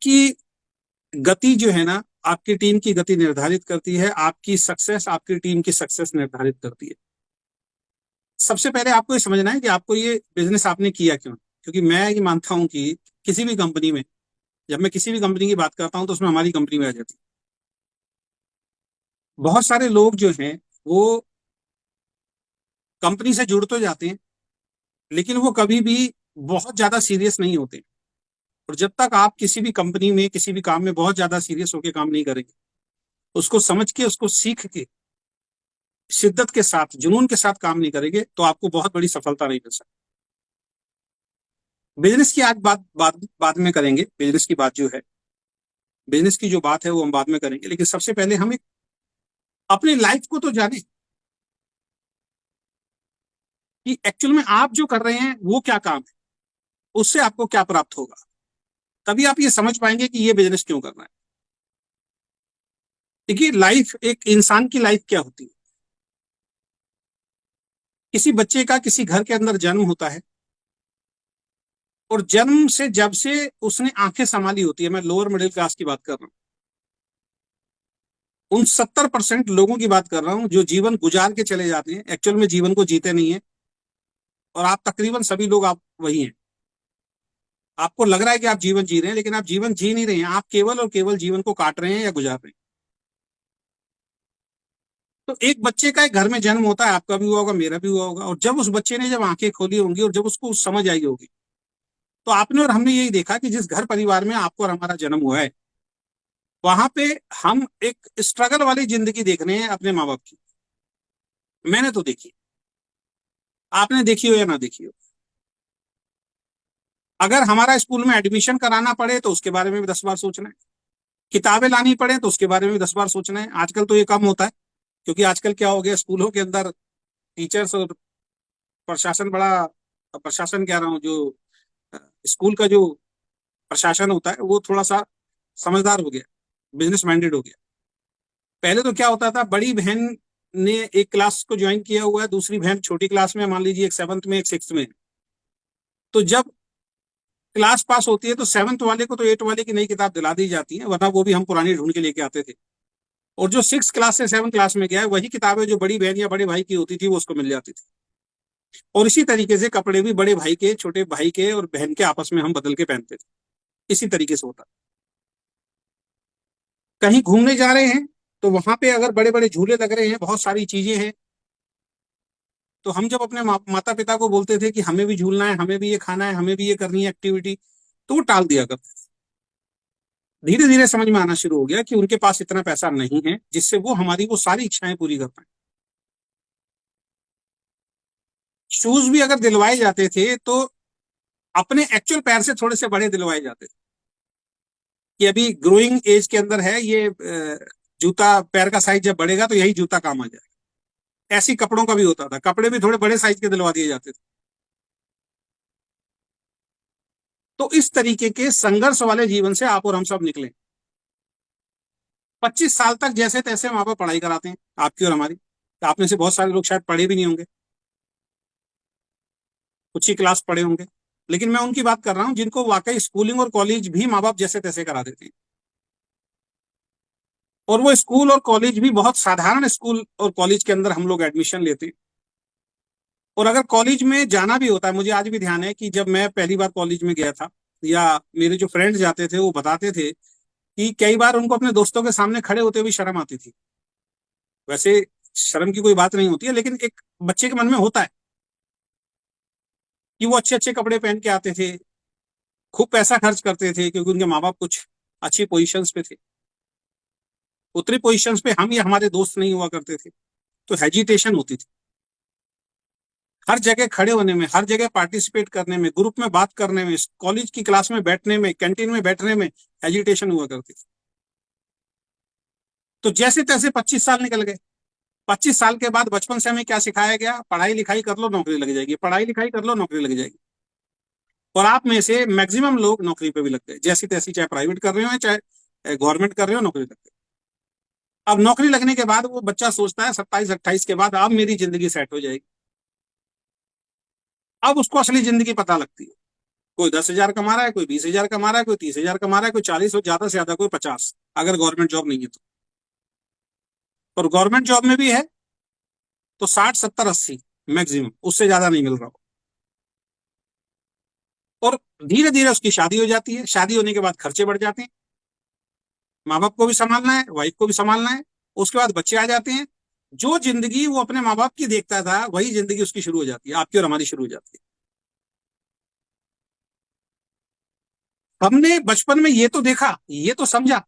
कि गति जो है ना, आपकी टीम की गति निर्धारित करती है, आपकी सक्सेस आपकी टीम की सक्सेस निर्धारित करती है। सबसे पहले आपको ये समझना है कि आपको ये बिजनेस आपने किया क्यों। क्योंकि मैं ये मानता हूं कि किसी भी कंपनी में, जब मैं किसी भी कंपनी की बात करता हूं तो उसमें हमारी कंपनी में आ जाती है। बहुत सारे लोग जो हैं वो कंपनी से जुड़ तो जाते हैं, लेकिन वो कभी भी बहुत ज्यादा सीरियस नहीं होते। और जब तक आप किसी भी कंपनी में किसी भी काम में बहुत ज्यादा सीरियस होकर काम नहीं करेंगे, उसको समझ के उसको सीख के शिद्दत के साथ जुनून के साथ काम नहीं करेंगे, तो आपको बहुत बड़ी सफलता नहीं मिल सकती। बिजनेस की आज बात बाद में करेंगे। बिजनेस की बात जो है, बिजनेस की जो बात है वो हम बाद में करेंगे, लेकिन सबसे पहले हम एक अपनी लाइफ को तो जाने कि एक्चुअल में आप जो कर रहे हैं वो क्या काम है, उससे आपको क्या प्राप्त होगा। तभी आप ये समझ पाएंगे कि ये बिजनेस क्यों करना है। देखिए, लाइफ, एक इंसान की लाइफ क्या होती है। किसी बच्चे का किसी घर के अंदर जन्म होता है, और जन्म से जब से उसने आंखें संभाली होती है, मैं लोअर मिडिल क्लास की बात कर रहा हूँ, उन 70% लोगों की बात कर रहा हूँ जो जीवन गुजार के चले जाते हैं, एक्चुअल में जीवन को जीते नहीं है। और आप तकरीबन सभी लोग आप वही हैं। आपको लग रहा है कि आप जीवन जी रहे हैं, लेकिन आप जीवन जी नहीं रहे हैं, आप केवल और केवल जीवन को काट रहे हैं या गुजार रहे हैं। तो एक बच्चे का एक घर में जन्म होता है, आपका भी हुआ होगा, मेरा भी हुआ होगा। और जब उस बच्चे ने जब आंखें खोली होंगी और जब उसको समझ आई होगी, तो आपने और हमने यही देखा कि जिस घर परिवार में आपको और हमारा जन्म हुआ है, वहां पे हम एक स्ट्रगल वाली जिंदगी देख रहे हैं अपने माँ बाप की। मैंने तो देखी, आपने देखी हो या ना देखी हो। अगर हमारा स्कूल में एडमिशन कराना पड़े तो उसके बारे में भी 10 बार सोचना है। किताबें लानी पड़े तो उसके बारे में भी 10 बार सोचना है। आजकल तो ये कम होता है, क्योंकि आजकल क्या हो गया, स्कूलों के अंदर टीचर्स और प्रशासन बड़ा, प्रशासन कह रहा हूँ, जो स्कूल का जो प्रशासन होता है वो थोड़ा सा समझदार हो गया, बिजनेस माइंडेड हो गया। पहले तो क्या होता था, बड़ी बहन ने एक क्लास को ज्वाइन किया हुआ है, दूसरी बहन छोटी क्लास में, मान लीजिए एक 7th में एक 6th में। तो जब क्लास पास होती है तो 7th वाले को तो 8th वाले की नई किताब दिला दी जाती है, वरना वो भी हम पुरानी ढूंढ के लेके आते थे। और जो 6th क्लास से 7th क्लास में गया है, वही किताबें जो बड़ी बहन या बड़े भाई की होती थी वो उसको मिल जाती थी। और इसी तरीके से कपड़े भी बड़े भाई के, छोटे भाई के और बहन के आपस में हम बदल के पहनते थे। इसी तरीके से होता। कहीं घूमने जा रहे हैं तो वहां पे अगर बड़े बड़े झूले लग रहे हैं, बहुत सारी चीजें हैं, तो हम जब अपने माता पिता को बोलते थे कि हमें भी झूलना है, हमें भी ये खाना है, हमें भी ये करनी है एक्टिविटी, तो वो टाल दिया करते थे। धीरे धीरे समझ में आना शुरू हो गया कि उनके पास इतना पैसा नहीं है जिससे वो हमारी वो सारी इच्छाएं पूरी कर पाए। शूज भी अगर दिलवाए जाते थे तो अपने एक्चुअल पैर से थोड़े से बड़े दिलवाए जाते थे, कि अभी ग्रोइंग एज के अंदर है ये, जूता पैर का साइज जब बढ़ेगा तो यही जूता काम आ जाएगा। ऐसी कपड़ों का भी होता था, कपड़े भी थोड़े बड़े साइज के दिलवा दिए जाते थे। तो इस तरीके के संघर्ष वाले जीवन से आप और हम सब निकले। 25 साल तक जैसे तैसे वहां पर पढ़ाई कराते हैं, आपकी और हमारी। तो आप में से बहुत सारे लोग शायद पढ़े भी नहीं होंगे, कुछ ही क्लास पढ़े होंगे। लेकिन मैं उनकी बात कर रहा हूँ जिनको वाकई स्कूलिंग और कॉलेज भी माँ बाप जैसे तैसे करा देते हैं। और वो स्कूल और कॉलेज भी बहुत साधारण स्कूल और कॉलेज के अंदर हम लोग एडमिशन लेते हैं। और अगर कॉलेज में जाना भी होता है, मुझे आज भी ध्यान है कि जब मैं पहली बार कॉलेज में गया था, या मेरे जो फ्रेंड्स जाते थे वो बताते थे कि कई बार उनको अपने दोस्तों के सामने खड़े होते हुए शर्म आती थी। वैसे शर्म की कोई बात नहीं होती है, लेकिन एक बच्चे के मन में होता है कि वो अच्छे अच्छे कपड़े पहन के आते थे, खूब पैसा खर्च करते थे, क्योंकि उनके माँ बाप कुछ अच्छी पोजीशंस पे थे। उतनी पोजीशंस पे हम या हमारे दोस्त नहीं हुआ करते थे, तो हेजिटेशन होती थी हर जगह खड़े होने में, हर जगह पार्टिसिपेट करने में, ग्रुप में बात करने में, कॉलेज की क्लास में बैठने में, कैंटीन में बैठने में हेजिटेशन हुआ करती थी। तो जैसे तैसे 25 साल निकल गए। 25 साल के बाद बचपन से हमें क्या सिखाया गया, पढ़ाई लिखाई कर लो नौकरी लग जाएगी, पढ़ाई लिखाई कर लो नौकरी लग जाएगी। और आप में से मैक्सिमम लोग नौकरी पे भी लग गए, जैसी तैसी, चाहे प्राइवेट कर रहे हो चाहे गवर्नमेंट कर रहे हो, नौकरी लग गई। अब नौकरी लगने के बाद वो बच्चा सोचता है 27-28 के बाद अब मेरी जिंदगी सेट हो जाएगी। अब उसको असली जिंदगी पता लगती है। कोई 10,000 कमा रहा है, कोई 20,000 कमा रहा है, कोई 30,000 कमा रहा है, कोई 40 और ज्यादा से ज्यादा कोई 50, अगर गवर्नमेंट जॉब नहीं है तो। और गवर्नमेंट जॉब में भी है तो 60, 70, 80 मैक्सिमम, उससे ज्यादा नहीं मिल रहा हो। और धीरे धीरे उसकी शादी हो जाती है, शादी होने के बाद खर्चे बढ़ जाते हैं, माँ बाप को भी संभालना है, वाइफ को भी संभालना है, उसके बाद बच्चे आ जाते हैं। जो जिंदगी वो अपने माँ बाप की देखता था वही जिंदगी उसकी शुरू हो जाती है, आपकी और हमारी शुरू हो जाती है। हमने बचपन में ये तो देखा, ये तो समझा,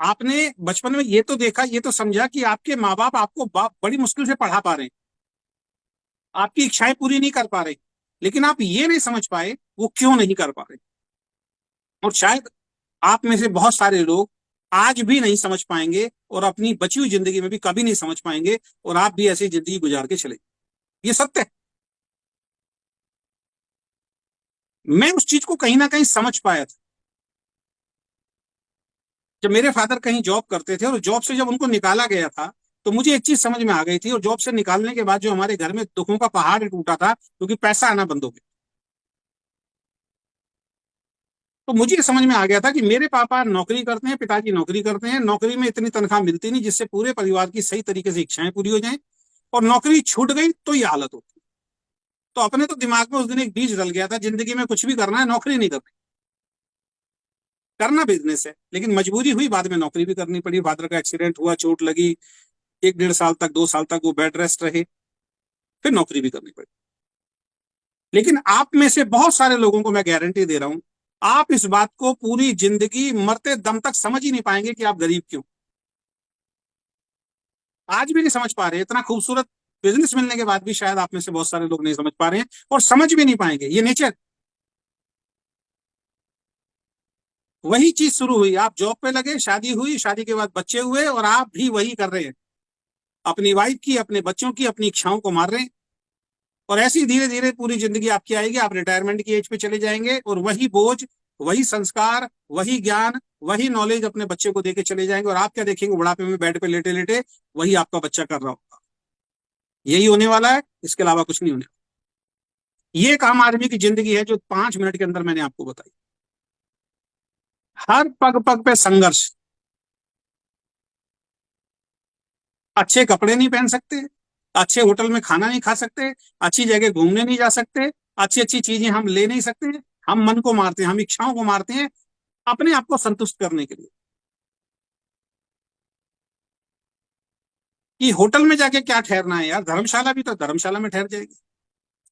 आपने बचपन में ये तो देखा, ये तो समझा कि आपके माँ बाप आपको बड़ी मुश्किल से पढ़ा पा रहे हैं, आपकी इच्छाएं पूरी नहीं कर पा रहे, लेकिन आप ये नहीं समझ पाए वो क्यों नहीं कर पा रहे। और शायद आप में से बहुत सारे लोग आज भी नहीं समझ पाएंगे और अपनी बची हुई जिंदगी में भी कभी नहीं समझ पाएंगे, और आप भी ऐसी जिंदगी गुजार के चले, ये सत्य है। मैं उस चीज को कहीं ना कहीं समझ पाया था जब मेरे फादर कहीं जॉब करते थे, और जॉब से जब उनको निकाला गया था तो मुझे एक चीज समझ में आ गई थी। और जॉब से निकालने के बाद जो हमारे घर में दुखों का पहाड़ टूटा था, क्योंकि पैसा आना बंद हो गया, तो मुझे समझ में आ गया था कि मेरे पापा नौकरी करते हैं, पिताजी नौकरी करते हैं, नौकरी में इतनी तनख्वाह मिलती नहीं जिससे पूरे परिवार की सही तरीके से इच्छाएं पूरी हो जाएं, और नौकरी छूट गई तो ये हालत होती। तो अपने तो दिमाग में उस दिन एक बीज डल गया था, जिंदगी में कुछ भी करना है नौकरी नहीं करनी, करना बिजनेस है। लेकिन मजबूरी हुई, बाद में नौकरी भी करनी पड़ी, फादर का एक्सीडेंट हुआ, चोट लगी, 1, 1.5 साल तक, 2 साल तक वो बेड रेस्ट रहे, फिर नौकरी भी करनी पड़ी। लेकिन आप में से बहुत सारे लोगों को मैं गारंटी दे रहा हूं, आप इस बात को पूरी जिंदगी मरते दम तक समझ ही नहीं पाएंगे कि आप गरीब क्यों, आज भी नहीं समझ पा रहे। इतना खूबसूरत बिजनेस मिलने के बाद भी शायद आप में से बहुत सारे लोग नहीं समझ पा रहे हैं, और समझ भी नहीं पाएंगे, ये नेचर। वही चीज शुरू हुई, आप जॉब पे लगे, शादी हुई, शादी के बाद बच्चे हुए, और आप भी वही कर रहे हैं, अपनी वाइफ की, अपने बच्चों की, अपनी इच्छाओं को मार रहे हैं। और ऐसी धीरे धीरे पूरी जिंदगी आपकी आएगी, आप रिटायरमेंट की एज पे चले जाएंगे, और वही बोझ, वही संस्कार, वही ज्ञान, वही नॉलेज अपने बच्चे को देके चले जाएंगे, और आप क्या देखेंगे, बुढ़ापे में बेड पे लेटे लेटे वही आपका बच्चा कर रहा होगा। यही होने वाला है, इसके अलावा कुछ नहीं होने। ये एक आम आदमी की जिंदगी है जो 5 मिनट के अंदर मैंने आपको बताई। हर पग पग पे संघर्ष, अच्छे कपड़े नहीं पहन सकते, अच्छे होटल में खाना नहीं खा सकते, अच्छी जगह घूमने नहीं जा सकते, अच्छी अच्छी चीजें हम ले नहीं सकते, हम मन को मारते हैं, हम इच्छाओं को मारते हैं अपने आप को संतुष्ट करने के लिए, कि होटल में जाके क्या ठहरना है यार, धर्मशाला भी तो धर्मशाला में ठहर जाएगी।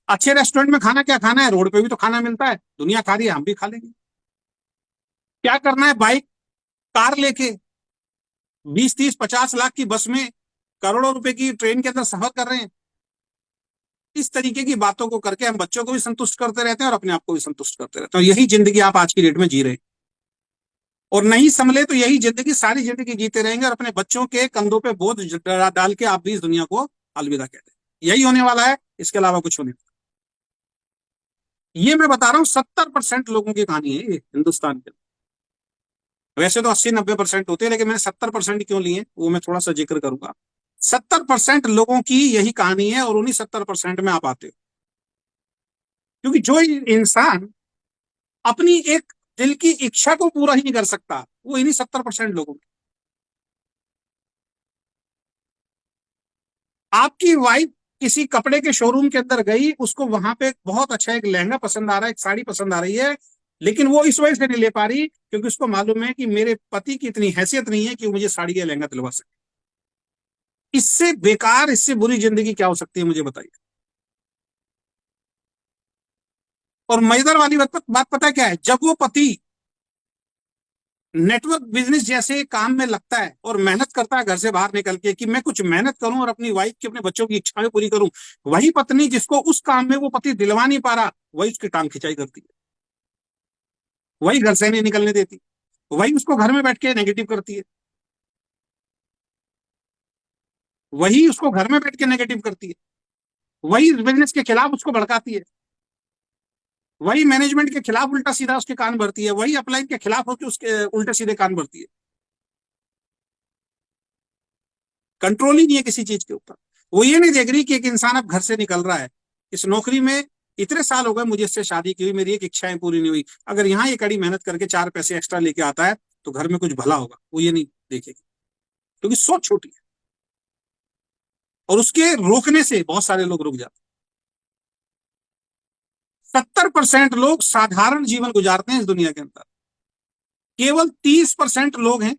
अच्छे रेस्टोरेंट में खाना क्या खाना है, रोड पे भी तो खाना मिलता है, दुनिया खा रही है, हम भी खा लेंगे। क्या करना है, बाइक कार लेके 20, 30, 50 लाख की बस में, करोड़ों रुपए की ट्रेन के अंदर सफर कर रहे हैं। इस तरीके की बातों को करके हम बच्चों को भी संतुष्ट करते रहते हैं और अपने आप को भी संतुष्ट करते रहते हैं, और यही जिंदगी आप आज की डेट में जी रहे हैं। और नहीं संभले तो यही जिंदगी सारी जिंदगी जीते रहेंगे, और अपने बच्चों के कंधों पे बोझ डाल के आप भी इस दुनिया को अलविदा कहते हैं। यही होने वाला है, इसके अलावा कुछ होने वाला। ये मैं बता रहा हूँ, 70% लोगों की कहानी है ये हिंदुस्तान के। वैसे तो 80, 90% होते हैं, लेकिन मैंने 70% क्यों लिए वो मैं थोड़ा सा जिक्र करूंगा। 70% लोगों की यही कहानी है, और उन्हीं 70% में आप आते हो। क्योंकि जो इंसान अपनी एक दिल की इच्छा को पूरा ही नहीं कर सकता, वो इन्हीं 70% लोगों में। आपकी वाइफ किसी कपड़े के शोरूम के अंदर गई, उसको वहां पे बहुत अच्छा एक लहंगा पसंद आ रहा है, एक साड़ी पसंद आ रही है, लेकिन वो इस वजह से नहीं ले पा रही क्योंकि उसको मालूम है कि मेरे पति की इतनी हैसियत नहीं है कि वो मुझे साड़ी या लहंगा दिलवा सके। इससे बेकार, इससे बुरी जिंदगी क्या हो सकती है, मुझे बताइए। और मजेदार वाली बात पता क्या है, जब वो पति नेटवर्क बिजनेस जैसे काम में लगता है और मेहनत करता है घर से बाहर निकल के कि मैं कुछ मेहनत करूं और अपनी वाइफ की, अपने बच्चों की इच्छाएं पूरी करूं, वही पत्नी जिसको उस काम में वो पति दिलवा नहीं पा रहा, वही उसकी टांग खिंचाई करती है, वही घर से नहीं निकलने देती, वही उसको घर में बैठ के नेगेटिव करती है, वही उसको घर में बैठ के नेगेटिव करती है, वही बिजनेस के खिलाफ उसको भड़काती है, वही मैनेजमेंट के खिलाफ उल्टा सीधा उसके कान भरती है, वही अपलाइन के खिलाफ होकर उसके उल्टे सीधे कान भरती है। कंट्रोल ही नहीं है किसी चीज के ऊपर। वो ये नहीं देख रही कि एक इंसान अब घर से निकल रहा है, इस नौकरी में इतने साल हो गए मुझे इससे शादी की हुई, मेरी एक इच्छाएं पूरी नहीं हुई, अगर यहाँ ये कड़ी मेहनत करके 4 पैसे एक्स्ट्रा लेके आता है तो घर में कुछ भला होगा, वो ये नहीं देखेगी, क्योंकि सोच छोटी है। और उसके रोकने से बहुत सारे लोग रुक जाते हैं। 70% लोग साधारण जीवन गुजारते हैं इस दुनिया के अंदर। केवल 30% लोग हैं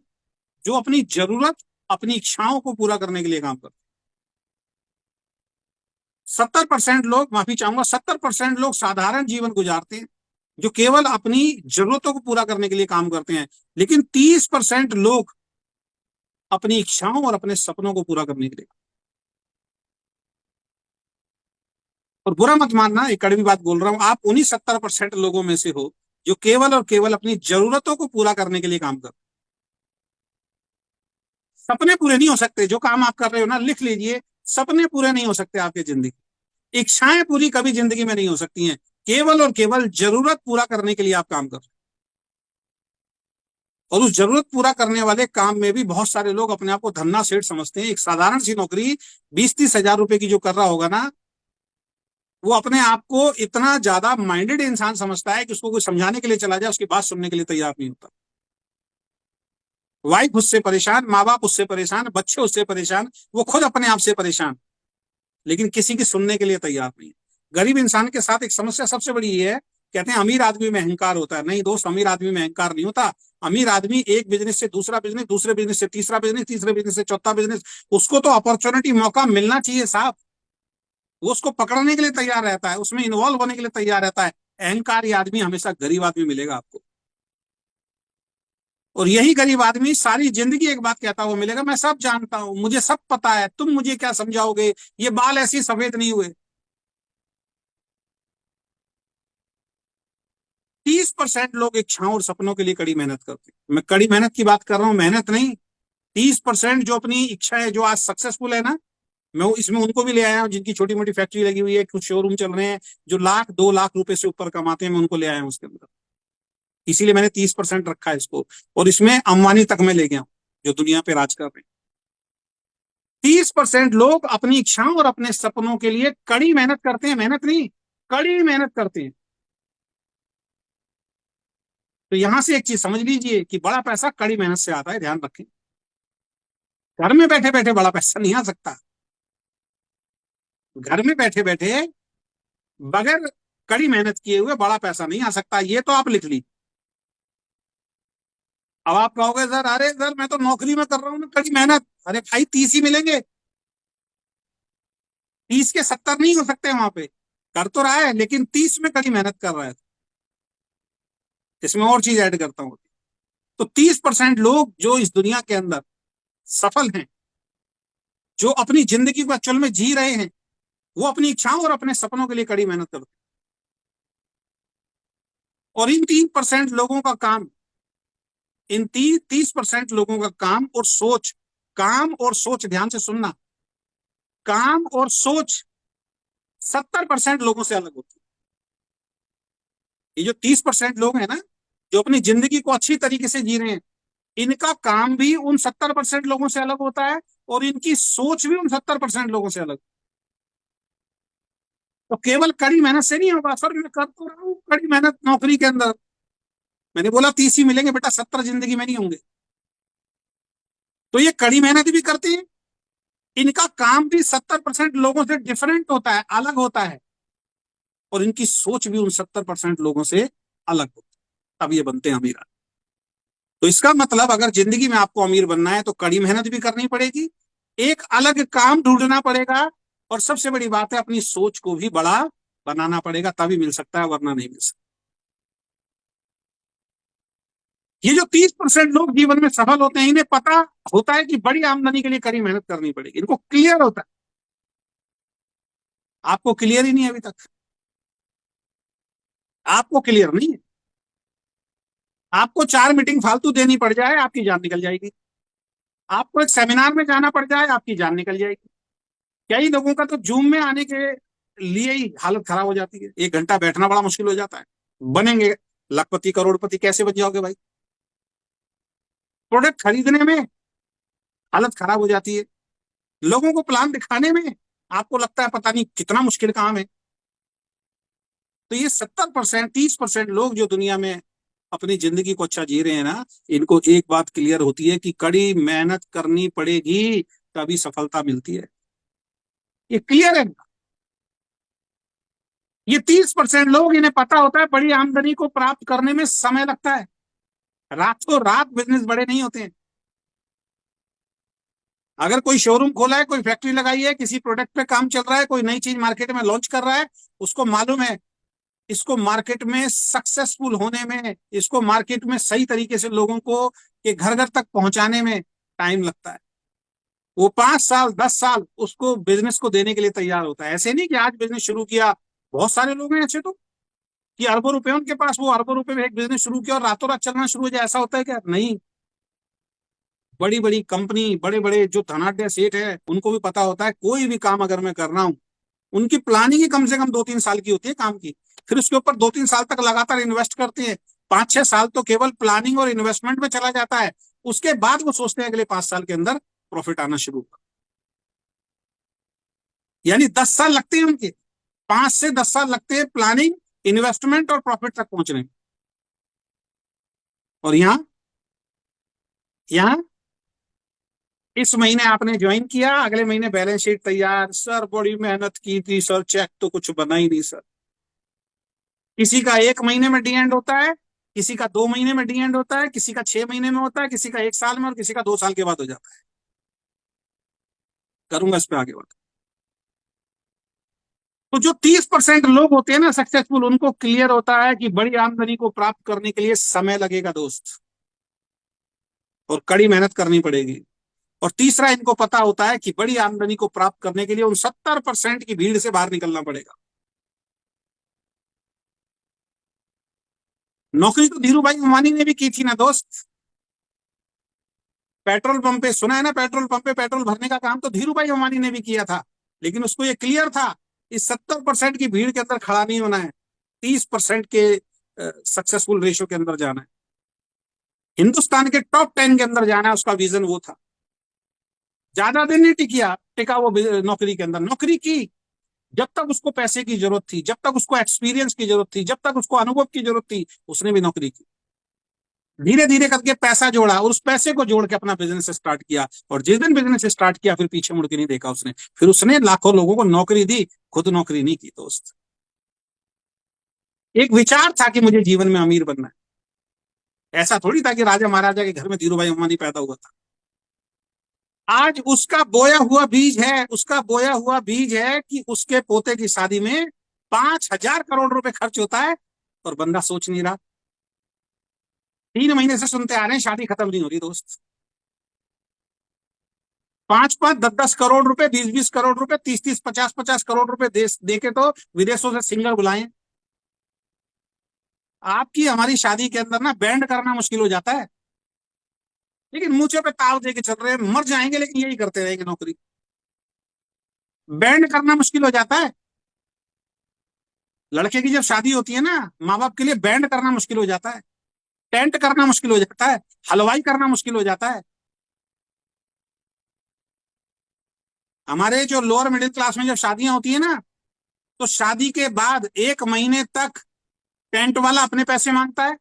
जो अपनी जरूरत, अपनी इच्छाओं को पूरा करने के लिए काम करते हैं। 70% लोग, माफी चाहूंगा, 70% लोग साधारण जीवन गुजारते हैं जो केवल अपनी जरूरतों को पूरा करने के लिए काम करते हैं। लेकिन 30% लोग अपनी इच्छाओं और अपने सपनों को पूरा करने के लिए। और बुरा मत मानना, एक कड़वी बात बोल रहा हूं, आप उन्हीं 70% लोगों में से हो जो केवल और केवल अपनी जरूरतों को पूरा करने के लिए काम करते। सपने पूरे नहीं हो सकते, जो काम आप कर रहे हो ना, लिख लीजिए, सपने पूरे नहीं हो सकते आपकी जिंदगी। इच्छाएं पूरी कभी जिंदगी में नहीं हो सकती हैं, केवल और केवल जरूरत पूरा करने के लिए आप काम कर रहे हैं। और उस जरूरत पूरा करने वाले काम में भी बहुत सारे लोग अपने आप को धन्ना सेठ समझते हैं। एक साधारण सी नौकरी 20-30 हजार रुपए की जो कर रहा होगा ना, वो अपने आप को इतना ज्यादा माइंडेड इंसान समझता है कि उसको कोई समझाने के लिए चला जाए उसकी बात सुनने के लिए तैयार नहीं होता। वाइफ उससे परेशान, माँ बाप उससे परेशान, बच्चे उससे परेशान, वो खुद अपने आप से परेशान, लेकिन किसी की सुनने के लिए तैयार नहीं है। गरीब इंसान के साथ एक समस्या सबसे बड़ी ये है, कहते हैं अमीर आदमी में अहंकार होता है। नहीं दोस्त, अमीर आदमी में अहंकार नहीं होता। अमीर आदमी एक बिजनेस से दूसरा बिजनेस, दूसरे बिजनेस से तीसरा बिजनेस, तीसरे बिजनेस से चौथा बिजनेस, उसको तो अपॉर्चुनिटी, मौका मिलना चाहिए साहब, वो उसको पकड़ने के लिए तैयार रहता है, उसमें इन्वॉल्व होने के लिए तैयार रहता है। अहंकारी आदमी हमेशा गरीब आदमी मिलेगा आपको। और यही गरीब आदमी सारी जिंदगी एक बात कहता हुआ मिलेगा, मैं सब जानता हूं, मुझे सब पता है, तुम मुझे क्या समझाओगे, ये बाल ऐसे ही सफेद नहीं हुए। 30% लोग इच्छाओं और सपनों के लिए कड़ी मेहनत करते हैं। मैं कड़ी मेहनत की बात कर रहा हूं, मेहनत नहीं। 30% जो अपनी इच्छा है, जो आज सक्सेसफुल है ना, मैं इसमें उनको भी ले आया हूँ जिनकी छोटी मोटी फैक्ट्री लगी हुई है, कुछ शोरूम चल रहे हैं, जो 1-2 लाख रुपए से ऊपर कमाते हैं, मैं उनको ले आया हूँ उसके अंदर। इसीलिए मैंने 30% रखा है इसको। और इसमें अंबानी तक में ले गया हूँ, जो दुनिया पे राज कर रहे हैं। 30% लोग अपनी इच्छाओं और अपने सपनों के लिए कड़ी मेहनत करते हैं, मेहनत नहीं, कड़ी मेहनत करते हैं। तो यहां से एक चीज समझ लीजिए कि बड़ा पैसा कड़ी मेहनत से आता है, ध्यान रखें। घर में बैठे बैठे बड़ा पैसा नहीं आ सकता। घर में बैठे बैठे बगैर कड़ी मेहनत किए हुए बड़ा पैसा नहीं आ सकता, ये तो आप लिख लीजिए। अब आप कहोगे सर, अरे सर मैं तो नौकरी में कर रहा हूँ ना कड़ी मेहनत, अरे भाई 30 ही मिलेंगे, 30 के 70 नहीं हो सकते वहां पे। कर तो रहा है लेकिन 30 में कड़ी मेहनत कर रहा है। इसमें और चीज ऐड करता हूँ। तो 30% लोग जो इस दुनिया के अंदर सफल हैं, जो अपनी जिंदगी को एक्चुअल में जी रहे हैं, वो अपनी इच्छाओं और अपने सपनों के लिए कड़ी मेहनत करते हैं। और इन 3% लोगों का काम, इन 30% लोगों का काम और सोच, काम और सोच, ध्यान से सुनना, काम और सोच 70% लोगों से अलग होती है। ये जो 30% लोग हैं ना, जो अपनी जिंदगी को अच्छी तरीके से जी रहे हैं, इनका काम भी उन 70% लोगों से अलग होता है, और इनकी सोच भी उन 70% लोगों से अलग। तो केवल कड़ी मेहनत से नहीं होगा सर, मैं कर तो रहा हूँ कड़ी मेहनत नौकरी के अंदर, मैंने बोला 30 ही मिलेंगे बेटा, 70 जिंदगी में नहीं होंगे। तो ये कड़ी मेहनत भी करते हैं, इनका काम भी 70% लोगों से डिफरेंट होता है, अलग होता है, और इनकी सोच भी उन 70% लोगों से अलग होती है। अब ये बनते हैं अमीर। तो इसका मतलब अगर जिंदगी में आपको अमीर बनना है तो कड़ी मेहनत भी करनी पड़ेगी, एक अलग काम ढूंढना पड़ेगा, और सबसे बड़ी बात है अपनी सोच को भी बड़ा बनाना पड़ेगा, तभी मिल सकता है, वरना नहीं मिल सकता। ये जो 30% लोग जीवन में सफल होते हैं, इन्हें पता होता है कि बड़ी आमदनी के लिए कड़ी मेहनत करनी पड़ेगी, इनको क्लियर होता है। आपको क्लियर ही नहीं है अभी तक, आपको क्लियर नहीं है। आपको 4 मीटिंग फालतू देनी पड़ जाए, आपकी जान निकल जाएगी। आपको एक सेमिनार में जाना पड़ जाए, आपकी जान निकल जाएगी। कई लोगों का तो जूम में आने के लिए ही हालत खराब हो जाती है, 1 घंटा बैठना बड़ा मुश्किल हो जाता है। बनेंगे लखपति करोड़पति, कैसे बन जाओगे भाई? प्रोडक्ट खरीदने में हालत खराब हो जाती है, लोगों को प्लान दिखाने में आपको लगता है पता नहीं कितना मुश्किल काम है। तो ये 70%, 30% लोग जो दुनिया में अपनी जिंदगी को अच्छा जी रहे हैं ना, इनको एक बात क्लियर होती है कि कड़ी मेहनत करनी पड़ेगी तभी सफलता मिलती है। ये क्लियर है। ये 30% लोग, इन्हें पता होता है बड़ी आमदनी को प्राप्त करने में समय लगता है, रातों रात बिजनेस बड़े नहीं होते हैं। अगर कोई शोरूम खोला है, कोई फैक्ट्री लगाई है, किसी प्रोडक्ट पे काम चल रहा है, कोई नई चीज मार्केट में लॉन्च कर रहा है, उसको मालूम है इसको मार्केट में सक्सेसफुल होने में, इसको मार्केट में सही तरीके से लोगों को के घर घर तक पहुंचाने में टाइम लगता है। वो 5 साल 10 साल उसको बिजनेस को देने के लिए तैयार होता है। ऐसे नहीं कि आज बिजनेस शुरू किया, बहुत सारे लोग हैं ऐसे तो कि अरबों रुपए उनके पास, वो अरबों रुपए में एक बिजनेस शुरू किया और रातों रात चलना शुरू हो जाए, ऐसा होता है क्या? नहीं। बड़ी बड़ी कंपनी, बड़े बड़े जो धनाढ्य सेठ है, उनको भी पता होता है कोई भी काम अगर मैं कर रहा हूं, उनकी प्लानिंग ही कम से कम 2-3 साल की होती है काम की, फिर उसके ऊपर 2-3 साल तक लगातार इन्वेस्ट करते हैं। 5-6 साल तो केवल प्लानिंग और इन्वेस्टमेंट में चला जाता है, उसके बाद वो सोचते हैं अगले 5 साल के अंदर प्रॉफिट आना शुरू होगा। यानी 10 साल लगते हैं उनके, 5 से 10 साल लगते हैं प्लानिंग, इन्वेस्टमेंट और प्रॉफिट तक पहुंचने में। और यहाँ यहाँ इस महीने आपने ज्वाइन किया, अगले महीने बैलेंस शीट तैयार, सर बड़ी मेहनत की थी सर, चेक तो कुछ बना ही नहीं सर। किसी का 1 महीने में डी एंड होता है, किसी का 2 महीने में डी एंड होता है, किसी का 6 महीने में होता है, किसी का 1 साल में, और किसी का 2 साल के बाद हो जाता है। करूंगा इस पे आगे बात। तो जो 30% लोग होते हैं ना सक्सेसफुल, उनको क्लियर होता है कि बड़ी आमदनी को प्राप्त करने के लिए समय लगेगा दोस्त, और कड़ी मेहनत करनी पड़ेगी। और तीसरा, इनको पता होता है कि बड़ी आमदनी को प्राप्त करने के लिए उन 70% की भीड़ से बाहर निकलना पड़ेगा। नौकरी तो धीरू भाई अंबानी ने भी की थी ना दोस्त। पेट्रोल पंप पे सुना है ना, पेट्रोल पंप पे पेट्रोल भरने का काम तो धीरू भाई अंबानी ने भी किया था, लेकिन उसको ये क्लियर था इस 70% की भीड़ के अंदर खड़ा नहीं होना है, 30% के सक्सेसफुल रेशियो के अंदर जाना है, हिंदुस्तान के टॉप 10 के अंदर जाना है। उसका विजन वो था। ज्यादा दिन नहीं टिका वो नौकरी के अंदर। नौकरी की जब तक उसको पैसे की जरूरत थी, जब तक उसको एक्सपीरियंस की जरूरत थी, जब तक उसको अनुभव की जरूरत थी, उसने भी नौकरी की। धीरे धीरे करके पैसा जोड़ा और उस पैसे को जोड़ के अपना बिजनेस स्टार्ट किया, और जिस दिन बिजनेस स्टार्ट किया फिर पीछे मुड़ के नहीं देखा उसने। फिर उसने लाखों लोगों को नौकरी दी, खुद नौकरी नहीं की दोस्त। एक विचार था कि मुझे जीवन में अमीर बनना है। ऐसा थोड़ी था कि राजा महाराजा के घर में धीरू भाई अंबानी पैदा हुआ था। आज उसका बोया हुआ बीज है, उसका बोया हुआ बीज है कि उसके पोते की शादी में 5,000 करोड़ रुपए खर्च होता है, और बंदा सोच नहीं रहा। 3 महीने से सुनते आ रहे हैं, शादी खत्म नहीं हो रही दोस्त। 5-5, 10-10 करोड़ रुपए, 20-20 करोड़ रुपए, 30-30, 50-50 करोड़ रुपए देश देके तो विदेशों से सिंगर बुलाए। आपकी हमारी शादी के अंदर ना बैंड करना मुश्किल हो जाता है, लेकिन मुंह पे ताव दे के चल रहे हैं, मर जाएंगे लेकिन यही करते रहेंगे नौकरी। बैंड करना मुश्किल हो जाता है। लड़के की जब शादी होती है ना, माँ बाप के लिए बैंड करना मुश्किल हो जाता है, टेंट करना मुश्किल हो जाता है, हलवाई करना मुश्किल हो जाता है। हमारे जो लोअर मिडिल क्लास में जब शादियां होती है ना, तो शादी के बाद 1 महीने तक टेंट वाला अपने पैसे मांगता है,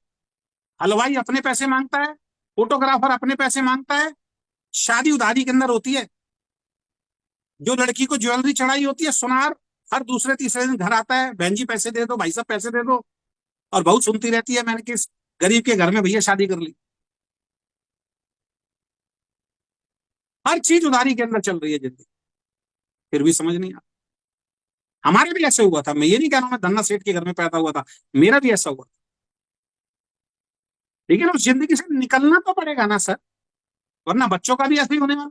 हलवाई अपने पैसे मांगता है, फोटोग्राफर अपने पैसे मांगता है। शादी उधारी के अंदर होती है। जो लड़की को ज्वेलरी चढ़ाई होती है, सुनार, हर दूसरे तीसरे दिन घर आता है, बहन जी पैसे दे दो, भाई साहब पैसे दे दो, और बहुत सुनती रहती है मैंने किस गरीब के घर में भैया शादी कर ली। हर चीज उधारी के अंदर चल रही है जिंदगी, फिर भी समझ नहीं आता। हमारे भी ऐसे हुआ था, मैं ये नहीं कह रहा हूं मैं धन्ना सेठ के घर में पैदा हुआ था, मेरा भी ऐसा हुआ। लेकिन उस जिंदगी से निकलना तो पड़ेगा ना सर, वरना बच्चों का भी ऐसे ही होने वाला।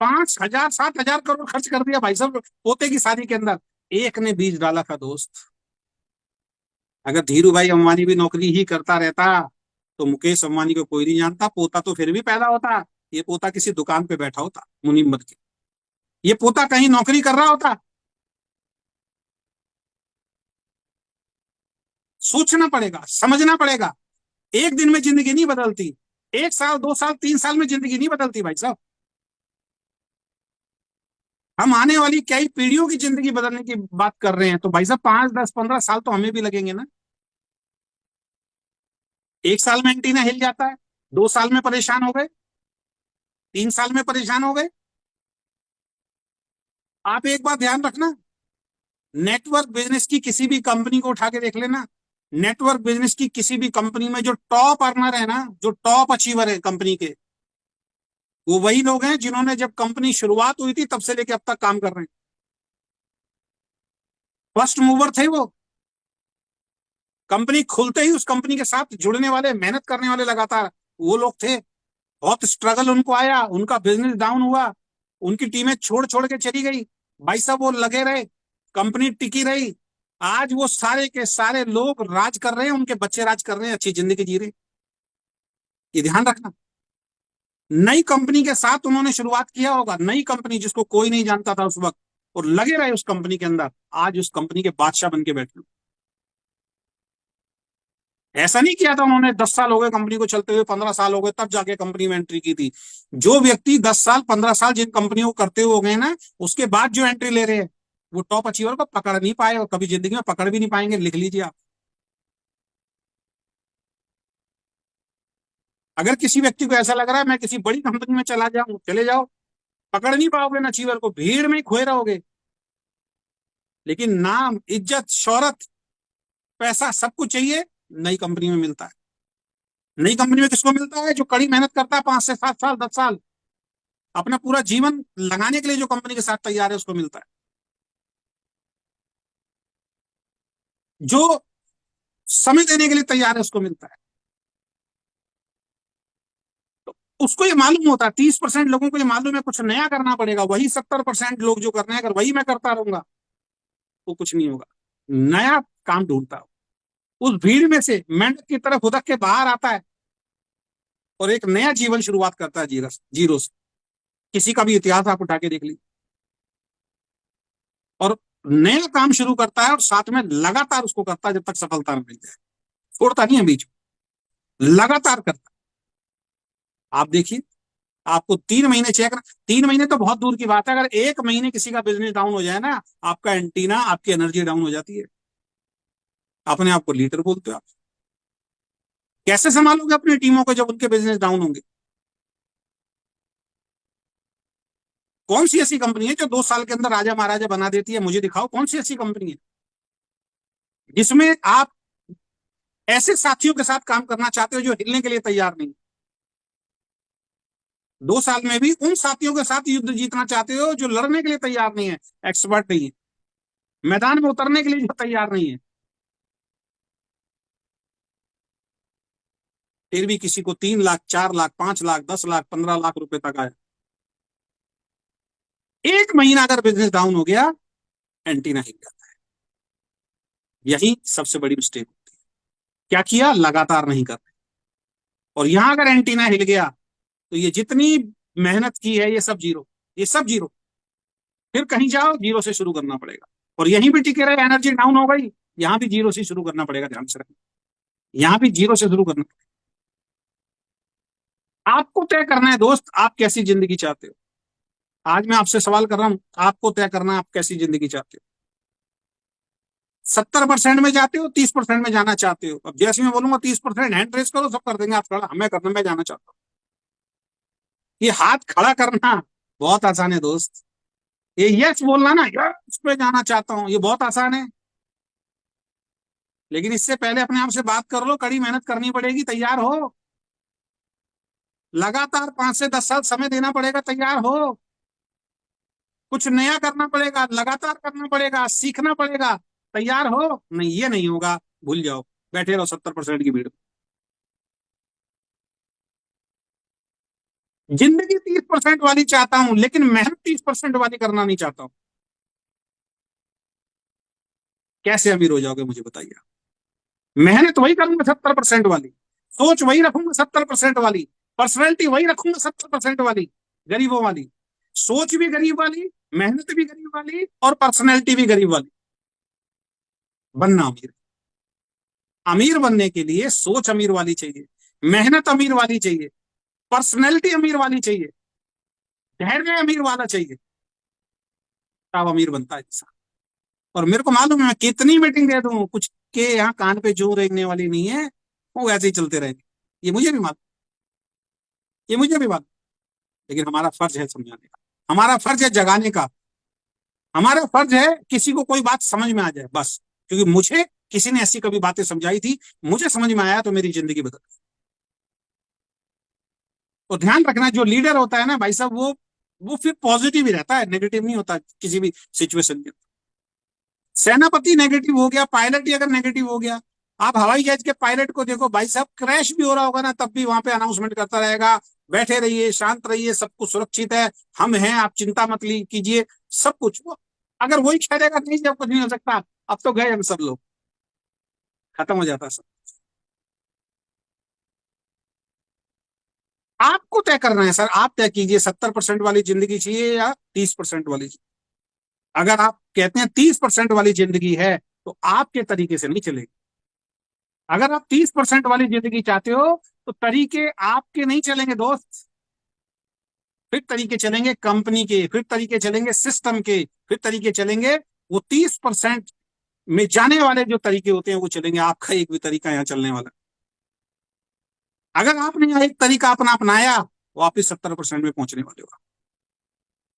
5,000 7,000 करोड़ खर्च कर दिया भाई साहब पोते की शादी के अंदर, एक ने बीज डाला था दोस्त। अगर धीरू भाई अंबानी भी नौकरी ही करता रहता तो मुकेश अंबानी को कोई नहीं जानता, पोता तो फिर भी पैदा होता। ये पोता किसी दुकान पे बैठा होता मुनीमत के, ये पोता कहीं नौकरी कर रहा होता। सोचना पड़ेगा, समझना पड़ेगा। एक दिन में जिंदगी नहीं बदलती, 1 साल 2 साल 3 साल में जिंदगी नहीं बदलती भाई साहब। हम आने वाली कई पीढ़ियों की जिंदगी बदलने की बात कर रहे हैं, तो भाई साहब 5, 10, 15 साल तो हमें भी लगेंगे ना। 1 साल में एंटीना हिल जाता है, 2 साल में परेशान हो गए, 3 साल में परेशान हो गए। आप एक बात ध्यान रखना, नेटवर्क बिजनेस की किसी भी कंपनी को उठा के देख लेना, नेटवर्क बिजनेस की किसी भी कंपनी में जो टॉप अर्नर है ना, जो टॉप अचीवर है कंपनी के, वो वही लोग हैं जिन्होंने जब कंपनी शुरुआत हुई थी तब से लेके अब तक काम कर रहे हैं। फर्स्ट मूवर थे वो, कंपनी खुलते ही उस कंपनी के साथ जुड़ने वाले, मेहनत करने वाले लगातार वो लोग थे। बहुत स्ट्रगल उनको आया, उनका बिजनेस डाउन हुआ, उनकी टीमें छोड़ छोड़ के चली गई, भाई साहब वो लगे रहे, कंपनी टिकी रही। आज वो सारे के सारे लोग राज कर रहे हैं, उनके बच्चे राज कर रहे हैं, अच्छी जिंदगी जी रहे हैं। ये ध्यान रखना। नई कंपनी के साथ उन्होंने शुरुआत किया होगा, नई कंपनी जिसको कोई नहीं जानता था उस वक्त, और लगे रहे उस कंपनी के अंदर, आज उस कंपनी के बादशाह बन के बैठे। ऐसा नहीं किया था उन्होंने, 10 साल हो गए कंपनी को चलते हुए, 15 साल हो गए तब जाके कंपनी में एंट्री की थी। जो व्यक्ति 10 साल 15 साल जिन कंपनियों को करते हुए हो गए ना, उसके बाद जो एंट्री ले रहे हैं, वो टॉप अचीवर को पकड़ नहीं पाए और कभी जिंदगी में पकड़ भी नहीं पाएंगे, लिख लीजिए आप। अगर किसी व्यक्ति को ऐसा लग रहा है मैं किसी बड़ी कंपनी में चला जाऊं, चले जाओ, पकड़ नहीं पाओगे ना अचीवर को, भीड़ में खोए रहोगे। लेकिन नाम, इज्जत, शोहरत, पैसा सब कुछ चाहिए, नई कंपनी में मिलता है। नई कंपनी में किसको मिलता है? जो कड़ी मेहनत करता है, 5 से 7 साल 10 साल अपना पूरा जीवन लगाने के लिए जो कंपनी के साथ तैयार है, उसको मिलता है। जो समय देने के लिए तैयार है, उसको मिलता है। तो उसको ये मालूम होता है, 30% लोगों को ये मालूम है कुछ नया करना पड़ेगा, वही 70% लोग जो कर रहे हैं, अगर वही मैं करता रहूंगा तो कुछ नहीं होगा। नया काम ढूंढता हूं, उस भीड़ में से मेंढक की तरफ उदक के बाहर आता है और एक नया जीवन शुरुआत करता है, जीरो से। किसी का भी इतिहास आप उठा के देख लीजिए, और नया काम शुरू करता है और साथ में लगातार उसको करता है जब तक सफलता न मिल जाए, छोड़ता नहीं है बीच में, लगातार करता है। आप देखिए, आपको 3 महीने चेक, 3 महीने तो बहुत दूर की बात है, अगर 1 महीने किसी का बिजनेस डाउन हो जाए ना, आपका एंटीना, आपकी एनर्जी डाउन हो जाती है, अपने आप को लीडर बोलते हो आप। कैसे संभालोगे अपनी टीमों को जब उनके बिजनेस डाउन होंगे? कौन सी ऐसी कंपनी है जो 2 साल के अंदर राजा महाराजा बना देती है? मुझे दिखाओ कौन सी ऐसी कंपनी है जिसमें आप ऐसे साथियों के साथ काम करना चाहते हो जो हिलने के लिए तैयार नहीं। 2 साल में भी उन साथियों के साथ युद्ध जीतना चाहते हो जो लड़ने के लिए तैयार नहीं है, एक्सपर्ट नहीं है, मैदान में उतरने के लिए जो तैयार नहीं है। फिर भी किसी को 3 लाख, 4 लाख, 5 लाख, 10 लाख, 15 लाख रुपए तक आया। 1 महीना अगर बिजनेस डाउन हो गया, एंटीना हिल जाता है। यही सबसे बड़ी मिस्टेक होती है। क्या किया? लगातार नहीं कर रहे। और यहां अगर एंटीना हिल गया तो ये जितनी मेहनत की है, ये सब जीरो, ये सब जीरो। फिर कहीं जाओ, जीरो से शुरू करना पड़ेगा, और यहीं भी टिके रहे, एनर्जी डाउन हो गई, यहां भी जीरो से शुरू करना पड़ेगा, ध्यान से रखना, यहां भी जीरो से शुरू करना पड़ेगा। आपको तय करना है दोस्त, आप कैसी जिंदगी चाहते हो। आज मैं आपसे सवाल कर रहा हूं, आपको तय करना है आप कैसी जिंदगी चाहते हो। 70% में जाते हो, 30% में जाना चाहते हो? अब जैसे मैं बोलूंगा 30%, हैंड रेस करो, सब कर देंगे आप खड़ा, हमें करना, मैं जाना चाहता हूँ। ये हाथ खड़ा करना बहुत आसान है दोस्त। ये यस बोलना ना, यस पे जाना चाहता हूं, ये बहुत आसान है। लेकिन इससे पहले अपने आप से बात कर लो, कड़ी मेहनत करनी पड़ेगी, तैयार हो। लगातार 5 से 10 साल समय देना पड़ेगा, तैयार हो। कुछ नया करना पड़ेगा, लगातार करना पड़ेगा, सीखना पड़ेगा, तैयार हो। नहीं, ये नहीं होगा, भूल जाओ, बैठे रहो 70% की भीड़ में। जिंदगी 30% वाली चाहता हूं, लेकिन मेहनत 30% वाली करना नहीं चाहता हूं। कैसे अमीर हो जाओगे मुझे बताइए? मेहनत वही करूंगा 70% वाली, सोच वही रखूंगा 70% वाली, पर्सनैलिटी वही रखूंगा 70% वाली, गरीबों वाली। सोच भी गरीब वाली, मेहनत भी गरीब वाली, और पर्सनैलिटी भी गरीब वाली। बनना अमीर। अमीर बनने के लिए सोच अमीर वाली चाहिए, मेहनत अमीर वाली चाहिए, पर्सनैलिटी अमीर वाली चाहिए, धैर्य अमीर वाला चाहिए। तब अमीर बनता है इंसान। और मेरे को मालूम है मैं कितनी मीटिंग दे दूं, कुछ के यहाँ कान पे जू रेंगने वाली नहीं है, वो ऐसे ही चलते रहेंगे। ये मुझे भी मालूम, ये मुझे भी मालूम। लेकिन हमारा फर्ज है समझाने का, हमारा फर्ज है जगाने का, हमारा फर्ज है किसी को कोई बात समझ में आ जाए बस। क्योंकि मुझे किसी ने ऐसी कभी बातें समझाई थी, मुझे समझ में आया तो मेरी जिंदगी बदल गई। तो ध्यान रखना, जो लीडर होता है ना भाई साहब, वो फिर पॉजिटिव ही रहता है, नेगेटिव नहीं होता किसी भी सिचुएशन में। सेनापति नेगेटिव हो गया, पायलट ही अगर नेगेटिव हो गया, आप हवाई जहाज के पायलट को देखो भाई साहब, क्रैश भी हो रहा होगा ना तब भी वहां पे अनाउंसमेंट करता रहेगा, बैठे रहिए, शांत रहिए, सब कुछ सुरक्षित है, हम हैं, आप चिंता मत कीजिए, सब कुछ। वो अगर वही कह देगा नहीं जब कुछ नहीं हो सकता, अब तो गए हम सब लोग, खत्म हो जाता सब। आपको तय करना है सर, आप तय कीजिए 70% वाली जिंदगी चाहिए या 30% वाली। अगर आप कहते हैं 30% वाली जिंदगी है तो आपके तरीके से नहीं चलेगी। अगर आप 30% वाली जिंदगी चाहते हो तो तरीके आपके नहीं चलेंगे दोस्त, फिर तरीके चलेंगे कंपनी के, फिर तरीके चलेंगे सिस्टम के, फिर तरीके चलेंगे वो 30% में जाने वाले जो तरीके होते हैं वो चलेंगे। आपका एक भी तरीका यहाँ चलने वाला, अगर आपने एक तरीका अपना अपनाया, वापिस 70% में पहुंचने वाले हो।